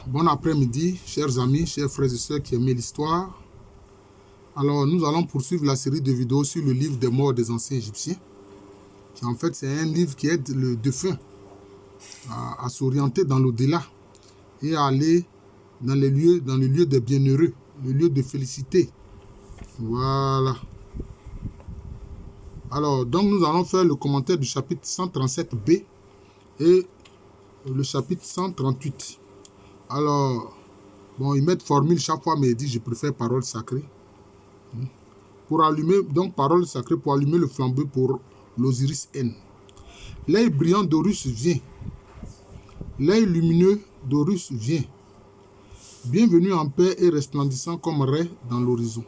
Bon après-midi, chers amis, chers frères et sœurs qui aiment l'histoire. Alors, nous allons poursuivre la série de vidéos sur le livre des morts des anciens Égyptiens. Qui en fait, c'est un livre qui aide le défunt à s'orienter dans l'au-delà et à aller dans le lieu des bienheureux, le lieu de félicité. Voilà. Alors, donc nous allons faire le commentaire du chapitre 137b et le chapitre 138. Alors, bon, ils mettent formule chaque fois, mais ils disent je préfère parole sacrée. Pour allumer, donc parole sacrée pour allumer le flambeau pour l'Osiris N. L'œil brillant d'Horus vient. L'œil lumineux d'Horus vient. Bienvenue en paix et resplendissant comme ray dans l'horizon.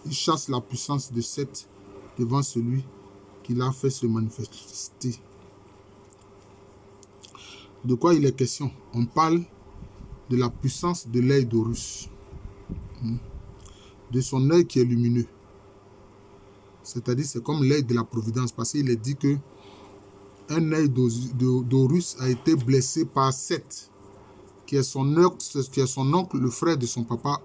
Il chasse la puissance de Seth devant celui qui l'a fait se manifester. De quoi il est question? On parle de la puissance de l'œil d'Horus, de son œil qui est lumineux. C'est-à-dire, c'est comme l'œil de la providence, parce qu'il est dit que un œil d'Horus a été blessé par Seth, qui est son oncle, le frère de son papa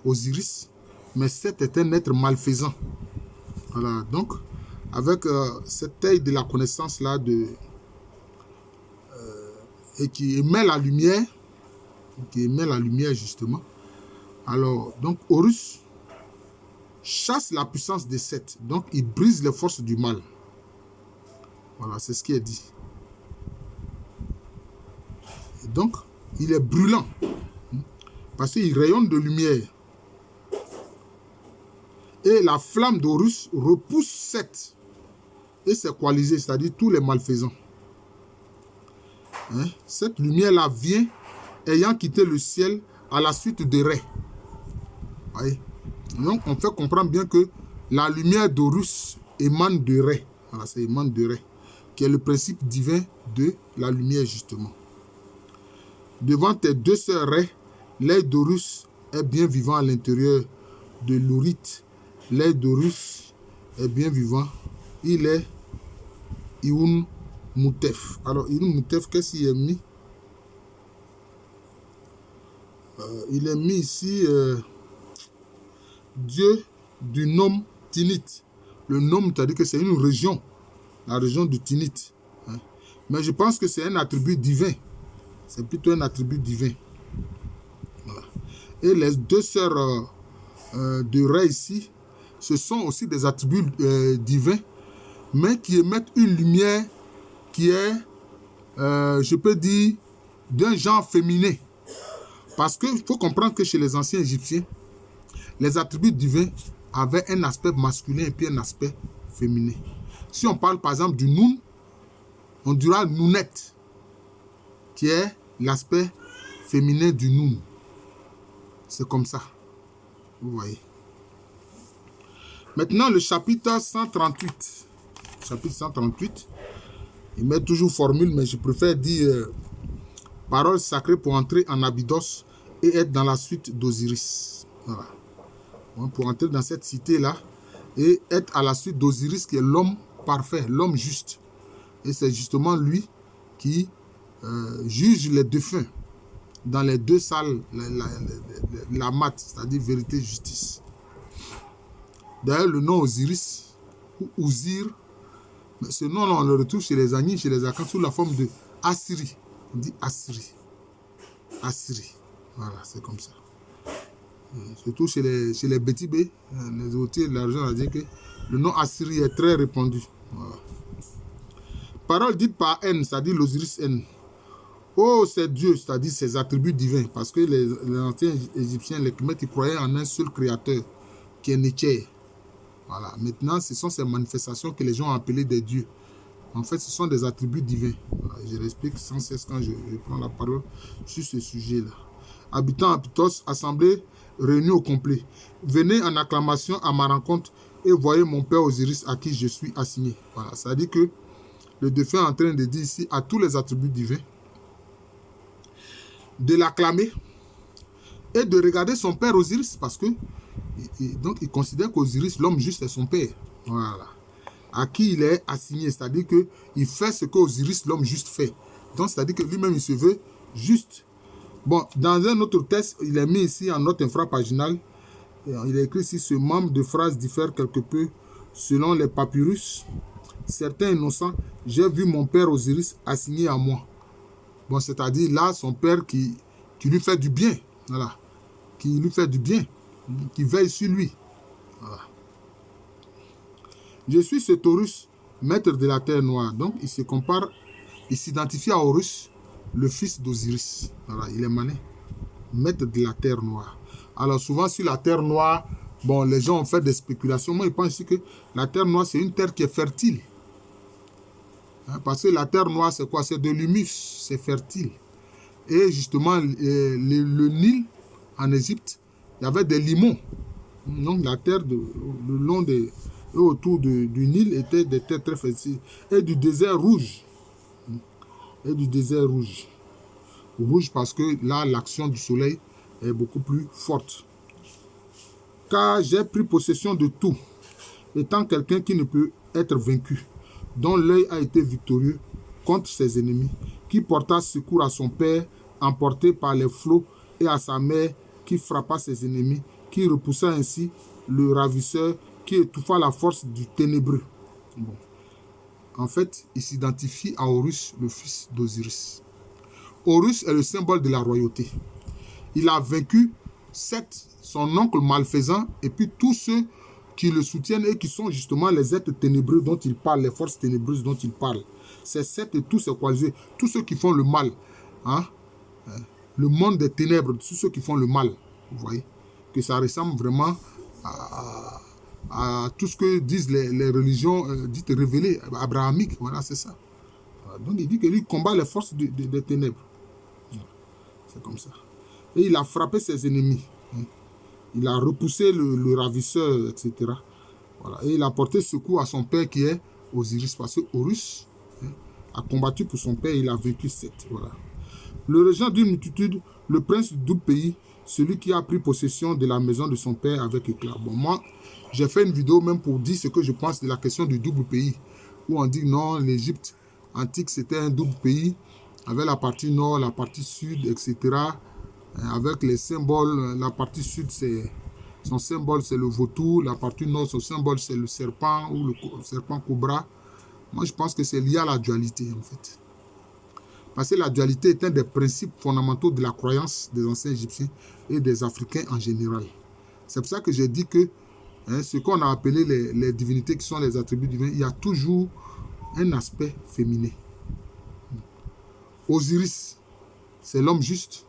Osiris. Mais Seth est un être malfaisant. Voilà, donc, avec cet œil de la connaissance-là, et qui émet la lumière, justement. Alors, donc, Horus chasse la puissance de Seth. Donc, il brise les forces du mal. Voilà, c'est ce qui est dit. Et donc, il est brûlant. Parce qu'il rayonne de lumière. Et la flamme d'Horus repousse Seth et ses coalisés, c'est-à-dire tous les malfaisants. Cette lumière-là vient ayant quitté le ciel à la suite de Ré. Voyez? Donc, on fait comprendre bien que la lumière d'Horus émane de Ré. Voilà, ça émane de Ré, qui est le principe divin de la lumière, justement. Devant tes deux sœurs Ré, l'œil d'Horus est bien vivant à l'intérieur de l'Ourite. L'œil d'Horus est bien vivant. Il est Iun Moutef. Alors, Iun Moutef, qu'est-ce qu'il est mis? Il est mis ici Dieu du nom Tinit. Le nom, c'est-à-dire que c'est une région, la région du Tinit. Mais je pense que c'est un attribut divin. C'est plutôt un attribut divin. Voilà. Et les deux sœurs de Ré ici, ce sont aussi des attributs divins, mais qui émettent une lumière qui est, je peux dire, d'un genre féminin. Parce qu'il faut comprendre que chez les anciens Égyptiens, les attributs divins avaient un aspect masculin et puis un aspect féminin. Si on parle par exemple du Noun, on dira Nounet, qui est l'aspect féminin du Noun. C'est comme ça. Vous voyez. Maintenant, le chapitre 138. Chapitre 138. Il met toujours formule, mais je préfère dire parole sacrée pour entrer en Abydos et être dans la suite d'Osiris. Voilà. Pour entrer dans cette cité-là et être à la suite d'Osiris, qui est l'homme parfait, l'homme juste. Et c'est justement lui qui juge les défunts dans les deux salles, la mat, c'est-à-dire vérité, justice. D'ailleurs, le nom Osiris, ou Osir, ce nom-là, on le retrouve chez les Agnis, chez les Akans, sous la forme de Assyrie. On dit Assyrie. Assyrie. Voilà, c'est comme ça. Surtout chez les Bétibé, les hôtels de l'argent, on a dit que le nom Assyrie est très répandu. Voilà. Parole dite par N, c'est-à-dire l'Osiris N. Oh, c'est Dieu, c'est-à-dire ses attributs divins. Parce que les anciens Égyptiens, les Kemetes, ils croyaient en un seul créateur, qui est Necher. Voilà. Maintenant, ce sont ces manifestations que les gens ont appelées des dieux. En fait, ce sont des attributs divins. Voilà. Je l'explique sans cesse quand je prends la parole sur ce sujet-là. Habitants Abydos, assemblée, réunis au complet. Venez en acclamation à ma rencontre et voyez mon père Osiris à qui je suis assigné. Voilà. C'est-à-dire que le défunt est en train de dire ici à tous les attributs divins de l'acclamer et de regarder son père Osiris, parce que donc il considère qu'Osiris, l'homme juste, est son père. Voilà. À qui il est assigné, c'est-à-dire qu'il fait ce qu'Osiris, l'homme juste, fait. Donc c'est-à-dire que lui-même il se veut juste. Bon, dans un autre texte, il est mis ici en note infrapaginale. Il est écrit ici, ce membre de phrase diffère quelque peu selon les papyrus. Certains innocents, j'ai vu mon père Osiris assigné à moi. Bon, c'est-à-dire là, son père qui lui fait du bien. Voilà. Qui lui fait du bien. Qui veille sur lui. Voilà. Je suis ce Taurus, maître de la terre noire. Donc, il se compare, il s'identifie à Horus, le fils d'Osiris. Voilà, il est mané. Maître de la terre noire. Alors, souvent, sur la terre noire, bon, les gens ont fait des spéculations. Moi, je pense ici que la terre noire, c'est une terre qui est fertile. Hein, parce que la terre noire, c'est quoi? C'est de l'humus, c'est fertile. Et justement, le Nil, en Égypte, il y avait des limons. Donc, la terre, le long des... Et autour du Nil étaient des terres très fertiles. Et du désert rouge. Et du désert rouge. Rouge parce que là, l'action du soleil est beaucoup plus forte. Car j'ai pris possession de tout, étant quelqu'un qui ne peut être vaincu, dont l'œil a été victorieux contre ses ennemis, qui porta secours à son père, emporté par les flots, et à sa mère, qui frappa ses ennemis, qui repoussa ainsi le ravisseur, qui étouffa la force du ténébreux. Bon. En fait, il s'identifie à Horus, le fils d'Osiris. Horus est le symbole de la royauté. Il a vaincu Seth, son oncle malfaisant, et puis tous ceux qui le soutiennent et qui sont justement les êtres ténébreux dont il parle, les forces ténébreuses dont il parle. C'est Seth et tous ses coalisés, tous ceux qui font le mal. Hein? Le monde des ténèbres, tous ceux qui font le mal. Vous voyez que ça ressemble vraiment à tout ce que disent les religions dites révélées, abrahamiques. Voilà, c'est ça. Donc il dit que lui combat les forces des ténèbres. C'est comme ça. Et il a frappé ses ennemis. Il a repoussé le ravisseur, etc. Voilà. Et il a porté secours à son père qui est Osiris. Parce que Horus a combattu pour son père et il a vaincu Seth. Voilà. Le régent d'une multitude, le prince du double pays, celui qui a pris possession de la maison de son père avec éclat. Bon, moi, j'ai fait une vidéo même pour dire ce que je pense de la question du double pays. Où on dit non, l'Égypte antique, c'était un double pays, avec la partie nord, la partie sud, etc. Avec les symboles, la partie sud, son symbole, c'est le vautour. La partie nord, son symbole, c'est le serpent ou le serpent cobra. Moi, je pense que c'est lié à la dualité, en fait. Parce que la dualité est un des principes fondamentaux de la croyance des anciens Égyptiens et des Africains en général. C'est pour ça que j'ai dit que ce qu'on a appelé les divinités qui sont les attributs divins, il y a toujours un aspect féminin. Osiris, c'est l'homme juste.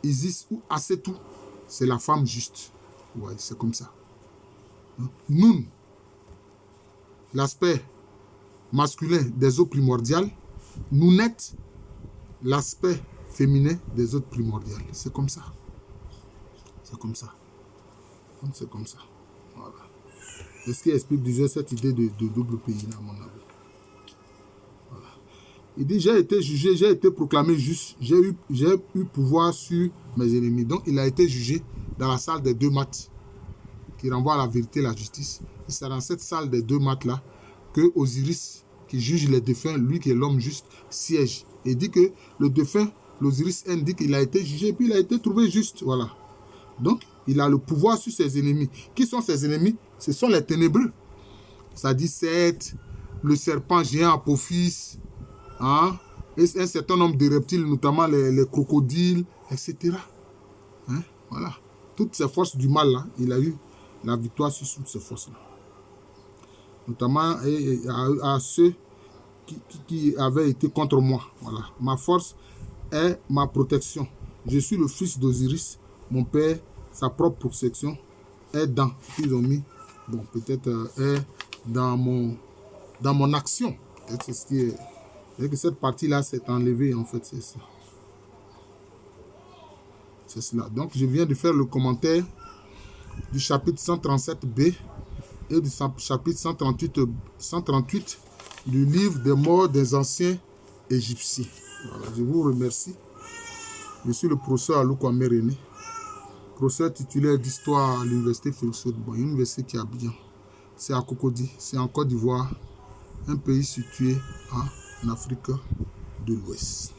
Isis ou Asetou, c'est la femme juste. Ouais, c'est comme ça. Nun, l'aspect masculin des eaux primordiales. Nounet, l'aspect féminin des autres primordiales. C'est comme ça. C'est comme ça. C'est comme ça. Voilà. C'est ce qui explique déjà cette idée de double pays, là, à mon avis. Voilà. Il dit, j'ai été jugé, j'ai été proclamé juste, j'ai eu pouvoir sur mes ennemis. Donc, il a été jugé dans la salle des deux maths, qui renvoie à la vérité et la justice. Et c'est dans cette salle des deux maths-là que Osiris, qui juge les défunts, lui qui est l'homme juste, siège. Et dit que le défunt, l'Osiris indique qu'il a été jugé, puis il a été trouvé juste. Voilà. Donc, il a le pouvoir sur ses ennemis. Qui sont ses ennemis? Ce sont les ténébreux. Ça dit Seth, le serpent géant Apophis, hein? Et un certain nombre de reptiles, notamment les crocodiles, etc. Hein? Voilà. Toutes ces forces du mal, là, il a eu la victoire sur toutes ces forces-là. Notamment à ceux qui avaient été contre moi. Voilà. Ma force est ma protection. Je suis le fils d'Osiris. Mon père, sa propre protection est dans. Ils ont mis, bon, peut-être est dans mon action. Peut-être c'est ce qui est. C'est que cette partie-là s'est enlevée, en fait, c'est ça. C'est cela. Donc, je viens de faire le commentaire du chapitre 137b et du chapitre 138 du livre des morts des anciens égyptiens. Voilà, je vous remercie. Je suis le professeur Alouko Améréné, professeur titulaire d'histoire à l'université Félix Houphouët-Boigny, une université qui a bien. C'est à Cocody, c'est en Côte d'Ivoire, un pays situé en Afrique de l'Ouest.